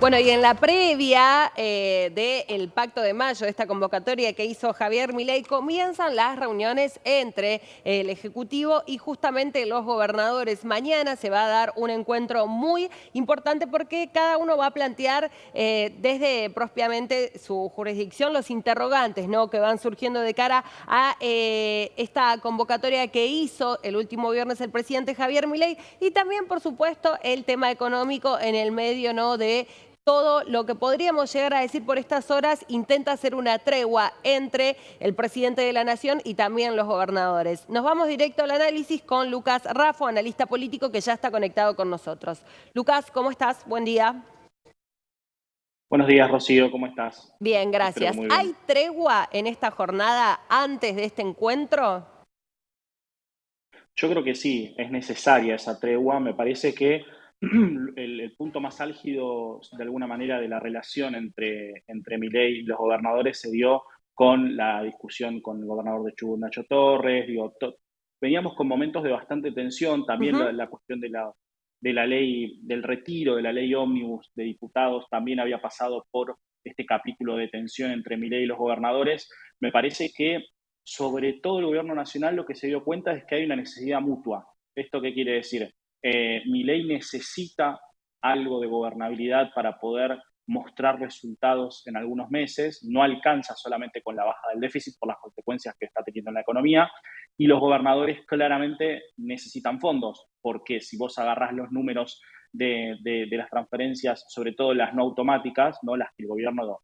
Bueno, y en la previa del Pacto de Mayo, esta convocatoria que hizo Javier Milei, comienzan las reuniones entre el Ejecutivo y justamente los gobernadores. Mañana se va a dar un encuentro muy importante porque cada uno va a plantear desde propiamente su jurisdicción los interrogantes, ¿no?, que van surgiendo de cara a esta convocatoria que hizo el último viernes el presidente Javier Milei y también, por supuesto, el tema económico en el medio, ¿no?, de todo lo que podríamos llegar a decir por estas horas. Intenta hacer una tregua entre el presidente de la Nación y también los gobernadores. Nos vamos directo al análisis con Lucas Raffo, analista político que ya está conectado con nosotros. Lucas, ¿cómo estás? Buen día. Buenos días, Rocío, ¿cómo estás? Bien, Espero que gracias. muy ¿Hay bien. tregua en esta jornada antes de este encuentro? Yo creo que sí, es necesaria esa tregua. Me parece que el punto más álgido, de alguna manera, de la relación entre Milei y los gobernadores se dio con la discusión con el gobernador de Chubut, Nacho Torres. Veníamos con momentos de bastante tensión, también Ujú. la cuestión de la ley, del retiro de la ley ómnibus de diputados, también había pasado por este capítulo de tensión entre Milei y los gobernadores. Me parece que sobre todo el gobierno nacional lo que se dio cuenta es que hay una necesidad mutua. ¿Esto qué quiere decir? Milei necesita algo de gobernabilidad para poder mostrar resultados en algunos meses, no alcanza solamente con la baja del déficit por las consecuencias que está teniendo en la economía, y los gobernadores claramente necesitan fondos, porque si vos agarrás los números de las transferencias, sobre todo las no automáticas, no las que el gobierno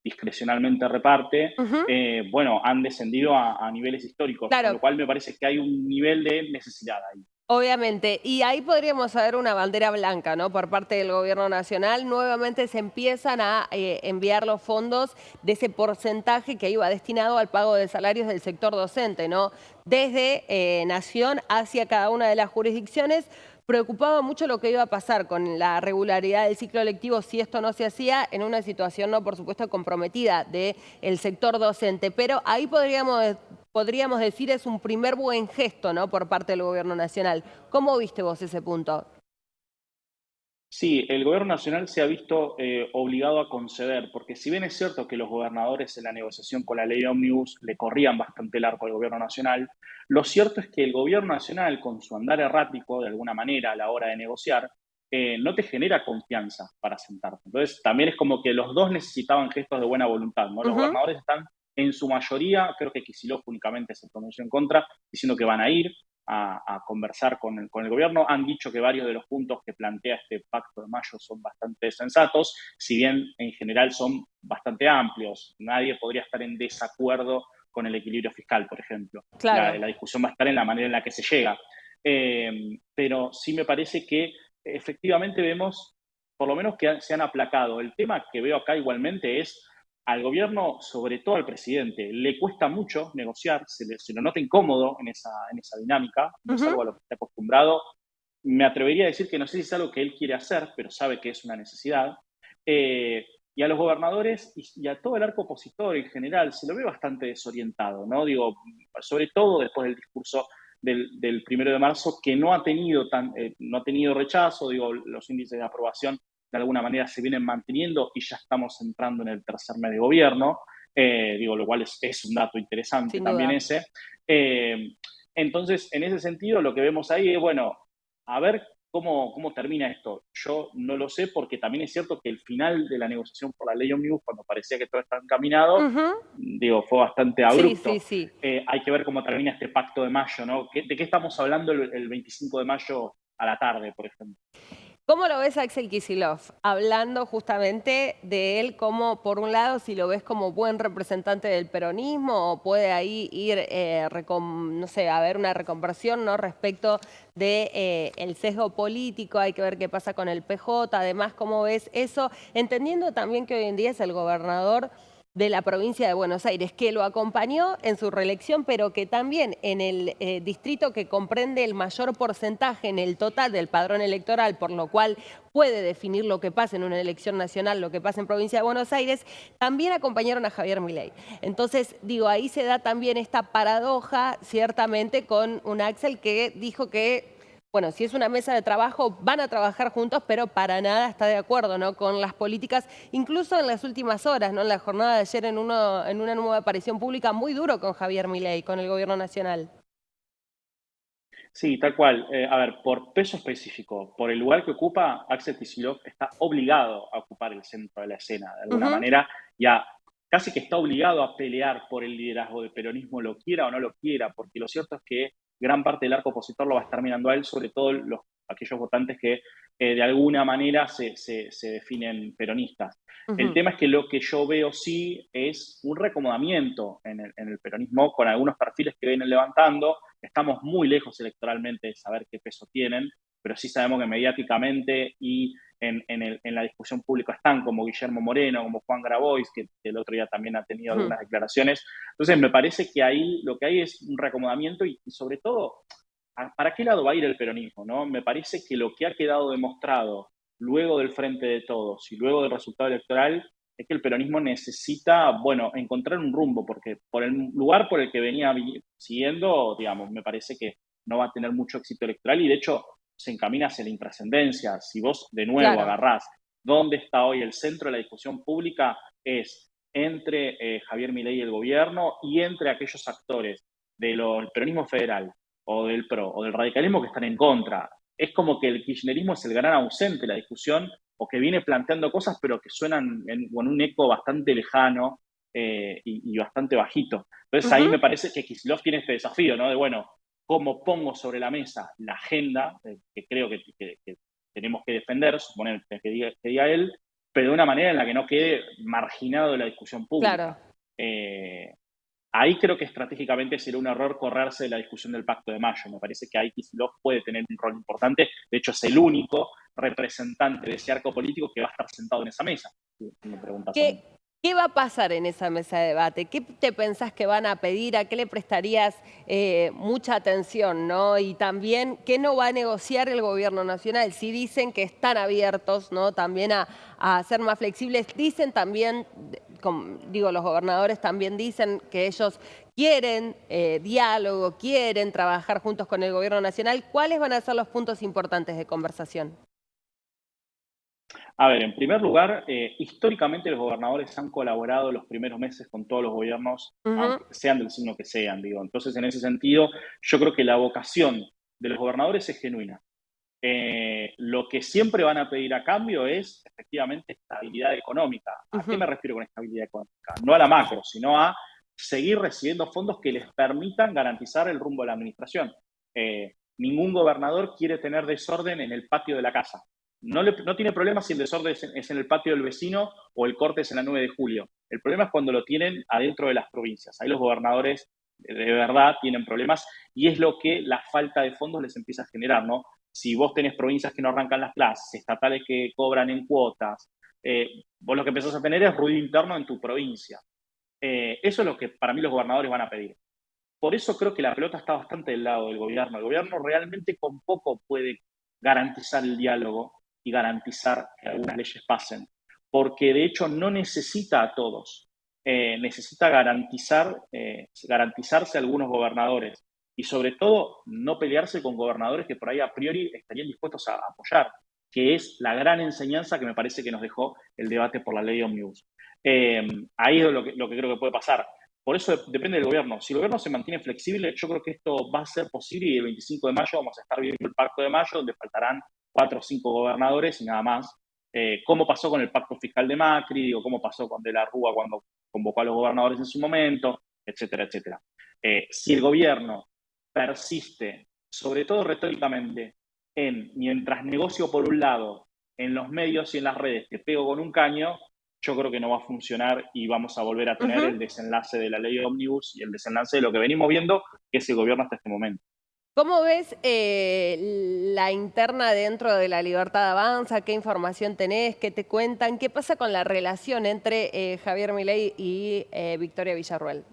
discrecionalmente reparte, Ujú. bueno, han descendido a niveles históricos, con Claro. lo cual me parece que hay un nivel de necesidad ahí. Obviamente, y ahí podríamos ver una bandera blanca, ¿no?, por parte del gobierno nacional. Nuevamente se empiezan a enviar los fondos de ese porcentaje que iba destinado al pago de salarios del sector docente, ¿no? Desde Nación hacia cada una de las jurisdicciones. Preocupaba mucho lo que iba a pasar con la regularidad del ciclo lectivo si esto no se hacía en una situación, no, por supuesto, comprometida del sector docente. Pero ahí podríamos decir es un primer buen gesto, ¿no?, por parte del gobierno nacional. ¿Cómo viste vos ese punto? Sí, el gobierno nacional se ha visto obligado a conceder, porque si bien es cierto que los gobernadores en la negociación con la ley Omnibus le corrían bastante el arco al gobierno nacional, lo cierto es que el gobierno nacional, con su andar errático, de alguna manera, a la hora de negociar, no te genera confianza para sentarte. Entonces, también es como que los dos necesitaban gestos de buena voluntad, ¿no? Los Ujú. gobernadores están en su mayoría, creo que Kicillof únicamente se pronunció en contra, diciendo que van a ir a conversar con el gobierno. Han dicho que varios de los puntos que plantea este pacto de mayo son bastante sensatos, si bien en general son bastante amplios. Nadie podría estar en desacuerdo con el equilibrio fiscal, por ejemplo. Claro. La discusión va a estar en la manera en la que se llega. Pero sí me parece que efectivamente vemos, por lo menos, que se han aplacado. El tema que veo acá igualmente es al gobierno, sobre todo al presidente, le cuesta mucho negociar, se lo nota incómodo en esa dinámica, no es algo Ujú. a lo que está acostumbrado. Me atrevería a decir que no sé si es algo que él quiere hacer, pero sabe que es una necesidad. Eh, y a los gobernadores y a todo el arco opositor en general se lo ve bastante desorientado, ¿no? Digo, sobre todo después del discurso del 1 de marzo, que no ha tenido rechazo, digo, los índices de aprobación de alguna manera se vienen manteniendo y ya estamos entrando en el tercer mes de gobierno, digo, lo cual es un dato interesante Sin también duda. ese. Eh, entonces, en ese sentido, lo que vemos ahí es, bueno, a ver cómo termina esto. Yo no lo sé porque también es cierto que el final de la negociación por la ley Omnibus, cuando parecía que todo estaba encaminado, Ujú. digo, fue bastante Sí, sí, abrupto. sí. Hay que ver cómo termina este pacto de mayo, ¿no? ¿De qué estamos hablando el 25 de mayo a la tarde, por ejemplo? ¿Cómo lo ves a Axel Kicillof? Hablando justamente de él como, por un lado, si lo ves como buen representante del peronismo o puede ahí ir, no sé, haber una reconversión, ¿no?, respecto de el sesgo político. Hay que ver qué pasa con el PJ. Además, ¿cómo ves eso? Entendiendo también que hoy en día es el gobernador de la provincia de Buenos Aires, que lo acompañó en su reelección, pero que también en el distrito que comprende el mayor porcentaje en el total del padrón electoral, por lo cual puede definir lo que pasa en una elección nacional, lo que pasa en provincia de Buenos Aires, también acompañaron a Javier Milei. Entonces, digo, ahí se da también esta paradoja, ciertamente, con un Axel que dijo que Bueno, si es una mesa de trabajo, van a trabajar juntos, pero para nada está de acuerdo, ¿no? Con las políticas, incluso en las últimas horas, ¿no? En la jornada de ayer, en una nueva aparición pública, muy duro con Javier Milei, con el gobierno nacional. Sí, tal cual. A ver, por peso específico, por el lugar que ocupa, Axel Kicillof está obligado a ocupar el centro de la escena, de alguna Ujú, manera, y casi que está obligado a pelear por el liderazgo del peronismo, lo quiera o no lo quiera, porque lo cierto es que gran parte del arco opositor lo va a estar mirando a él, sobre todo aquellos votantes que de alguna manera se definen peronistas. El ujú. tema es que lo que yo veo sí es un recomodamiento en el peronismo con algunos perfiles que vienen levantando. Estamos muy lejos electoralmente de saber qué peso tienen, pero sí sabemos que mediáticamente y en la discusión pública están, como Guillermo Moreno, como Juan Grabois, que el otro día también ha tenido Ujú. algunas declaraciones. Entonces, me parece que ahí lo que hay es un reacomodamiento y sobre todo, ¿para qué lado va a ir el peronismo? ¿No? Me parece que lo que ha quedado demostrado luego del Frente de Todos y luego del resultado electoral es que el peronismo necesita, bueno, encontrar un rumbo, porque por el lugar por el que venía siguiendo, digamos, me parece que no va a tener mucho éxito electoral y de hecho se encamina hacia la intrascendencia. Si vos de nuevo Claro. agarrás dónde está hoy el centro de la discusión pública, es entre Javier Milei y el gobierno y entre aquellos actores del peronismo federal o del PRO o del radicalismo que están en contra. Es como que el kirchnerismo es el gran ausente de la discusión o que viene planteando cosas pero que suenan con un eco bastante lejano y bastante bajito. Entonces ahí Ujú. me parece que Kicillof tiene este desafío, ¿no? De, bueno, ¿cómo pongo sobre la mesa la agenda que creo que tenemos que defender, suponer que diga él, pero de una manera en la que no quede marginado de la discusión Claro. pública? Eh, Ahí creo que estratégicamente sería un error correrse de la discusión del Pacto de Mayo. Me parece que ahí Kicillof puede tener un rol importante. De hecho, es el único representante de ese arco político que va a estar sentado en esa mesa, si me preguntas a mí. ¿Qué, qué va a pasar en esa mesa de debate? ¿Qué te pensás que van a pedir? ¿A qué le prestarías mucha atención? ¿No? Y también, ¿qué no va a negociar el gobierno nacional? Si dicen que están abiertos, ¿no? También a ser más flexibles, dicen también, digo, los gobernadores también dicen que ellos quieren diálogo, quieren trabajar juntos con el gobierno nacional. ¿Cuáles van a ser los puntos importantes de conversación? A ver, en primer lugar, históricamente los gobernadores han colaborado los primeros meses con todos los gobiernos, Ujú, aunque sean del signo que sean, digo. Entonces, en ese sentido, yo creo que la vocación de los gobernadores es genuina. Lo que siempre van a pedir a cambio es efectivamente estabilidad económica. ¿A qué ujú. me refiero con estabilidad económica? No a la macro, sino a seguir recibiendo fondos que les permitan garantizar el rumbo de la administración. Ningún gobernador quiere tener desorden en el patio de la casa. No tiene problema si el desorden es en el patio del vecino o el corte es en la 9 de julio. El problema es cuando lo tienen adentro de las provincias. Ahí los gobernadores de verdad tienen problemas y es lo que la falta de fondos les empieza a generar, ¿no? Si vos tenés provincias que no arrancan las clases, estatales que cobran en cuotas, vos lo que empezás a tener es ruido interno en tu provincia. Eso es lo que para mí los gobernadores van a pedir. Por eso creo que la pelota está bastante del lado del gobierno. El gobierno realmente con poco puede garantizar el diálogo y garantizar que algunas leyes pasen, porque de hecho no necesita a todos, necesita garantizarse a algunos gobernadores y sobre todo no pelearse con gobernadores que por ahí a priori estarían dispuestos a apoyar, que es la gran enseñanza que me parece que nos dejó el debate por la ley Omnibus. Ahí es lo que creo que puede pasar. Por eso depende del gobierno. Si el gobierno se mantiene flexible, yo creo que esto va a ser posible y el 25 de mayo vamos a estar viviendo el Pacto de Mayo, donde faltarán 4 o 5 gobernadores y nada más. ¿Cómo pasó con el pacto fiscal de Macri? Digo, ¿cómo pasó con De la Rúa cuando convocó a los gobernadores en su momento? Etcétera, etcétera. Si el gobierno persiste, sobre todo retóricamente, mientras negocio por un lado en los medios y en las redes, te pego con un caño, yo creo que no va a funcionar y vamos a volver a tener Ujú. el desenlace de la ley Omnibus y el desenlace de lo que venimos viendo, que es el gobierno hasta este momento. ¿Cómo ves la interna dentro de la Libertad Avanza? ¿Qué información tenés? ¿Qué te cuentan? ¿Qué pasa con la relación entre Javier Milei y Victoria Villarruel?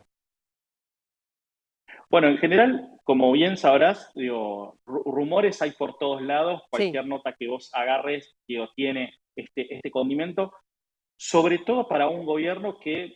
Bueno, en general, como bien sabrás, digo, rumores hay por todos lados, Sí. cualquier nota que vos agarres, digo, tiene este condimento, sobre todo para un gobierno que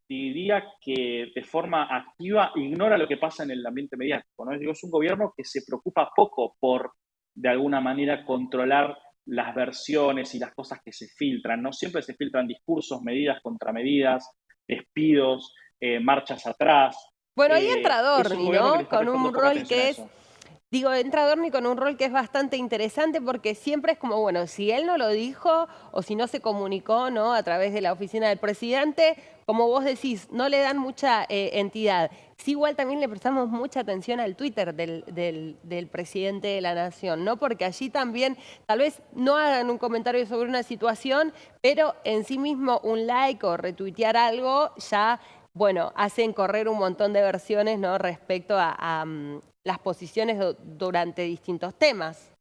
diría que de forma activa ignora lo que pasa en el ambiente mediático, ¿no? Digo, es un gobierno que se preocupa poco por de alguna manera controlar las versiones y las cosas que se filtran. No siempre se filtran discursos, medidas, contramedidas, despidos, marchas atrás. Bueno, ahí entra Es un Dorni, gobierno que le ¿no? está Con prestando un poca rol atención a que es eso. Digo, entra Dorni con un rol que es bastante interesante porque siempre es como, bueno, si él no lo dijo o si no se comunicó, ¿no? A través de la oficina del presidente, como vos decís, no le dan mucha entidad. Sí, igual también le prestamos mucha atención al Twitter del presidente de la Nación, ¿no? Porque allí también, tal vez no hagan un comentario sobre una situación, pero en sí mismo un like o retuitear algo ya, bueno, hacen correr un montón de versiones, ¿no? Respecto a las posiciones durante distintos temas.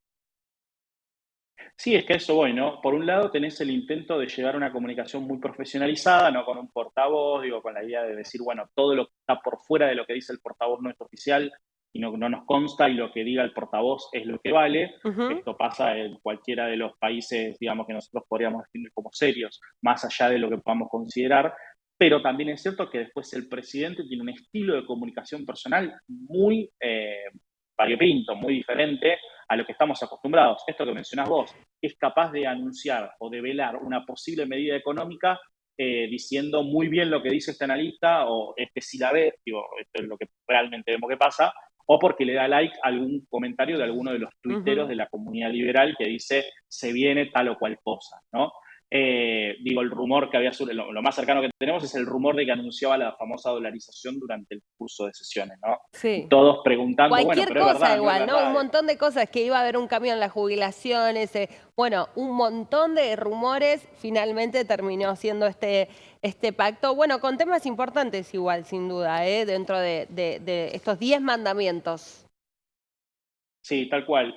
Sí, es que a eso voy, ¿no? Por un lado tenés el intento de llevar una comunicación muy profesionalizada, no con un portavoz, digo, con la idea de decir, bueno, todo lo que está por fuera de lo que dice el portavoz no es oficial y no nos consta y lo que diga el portavoz es lo que vale. Ujú, Esto pasa en cualquiera de los países, digamos, que nosotros podríamos definir como serios, más allá de lo que podamos considerar. Pero también es cierto que después el presidente tiene un estilo de comunicación personal muy variopinto, muy diferente a lo que estamos acostumbrados. Esto que mencionás vos, es capaz de anunciar o de velar una posible medida económica diciendo muy bien lo que dice este analista o este sí la ve, digo, esto es lo que realmente vemos que pasa, o porque le da like a algún comentario de alguno de los tuiteros ujú. de la comunidad liberal que dice se viene tal o cual cosa, ¿no? Digo, el rumor que había sobre, lo más cercano que tenemos es el rumor de que anunciaba la famosa dolarización durante el curso de sesiones, ¿no? Y Sí. todos preguntando, bueno, Cualquier pero es cosa verdad, no es igual, ¿no? Un verdad. montón de cosas, que iba a haber un cambio en las jubilaciones, bueno, un montón de rumores, finalmente terminó siendo este pacto, bueno, con temas importantes igual, sin duda, dentro de estos 10 mandamientos. Sí, tal cual.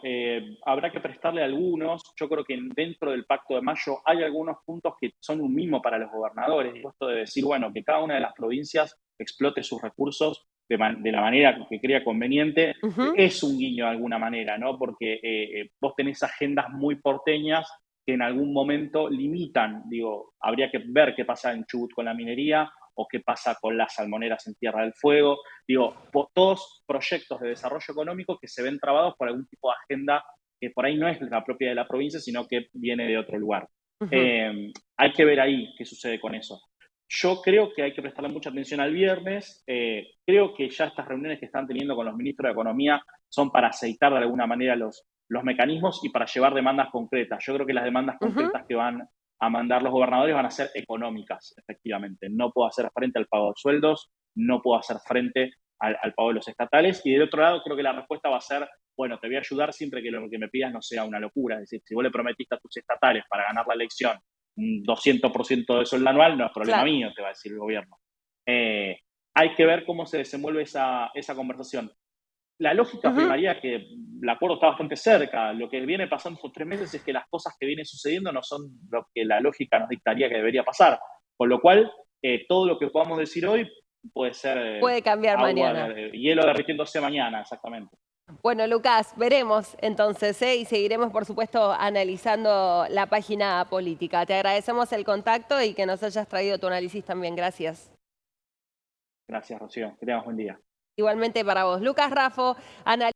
Habrá que prestarle algunos. Yo creo que dentro del Pacto de Mayo hay algunos puntos que son un mimo para los gobernadores. Digo, esto de decir, bueno, que cada una de las provincias explote sus recursos de la manera que crea conveniente, Ujú, es un guiño de alguna manera, ¿no? Porque vos tenés agendas muy porteñas que en algún momento limitan. Digo, habría que ver qué pasa en Chubut con la minería o qué pasa con las salmoneras en Tierra del Fuego. Digo, todos proyectos de desarrollo económico que se ven trabados por algún tipo de agenda que por ahí no es la propia de la provincia, sino que viene de otro lugar. ujú. Hay que ver ahí qué sucede con eso. Yo creo que hay que prestarle mucha atención al viernes. Creo que ya estas reuniones que están teniendo con los ministros de Economía son para aceitar de alguna manera los mecanismos y para llevar demandas concretas. Yo creo que las demandas Ujú. concretas que van a mandar los gobernadores van a ser económicas, efectivamente. No puedo hacer frente al pago de sueldos, no puedo hacer frente al pago de los estatales. Y del otro lado, creo que la respuesta va a ser, bueno, te voy a ayudar siempre que lo que me pidas no sea una locura. Es decir, si vos le prometiste a tus estatales para ganar la elección un 200% de sueldo anual, no es problema Claro. mío, te va a decir el gobierno. Eh, Hay que ver cómo se desenvuelve esa conversación. La lógica Ujú. primaria que el acuerdo está bastante cerca. Lo que viene pasando estos 3 meses es que las cosas que vienen sucediendo no son lo que la lógica nos dictaría que debería pasar. Con lo cual, todo lo que podamos decir hoy puede ser Puede cambiar agua, mañana. hielo derritiéndose mañana, exactamente. Bueno, Lucas, veremos entonces, y seguiremos, por supuesto, analizando la página política. Te agradecemos el contacto y que nos hayas traído tu análisis también. Gracias. Gracias, Rocío. Que tengas buen día. Igualmente para vos. Lucas Raffo,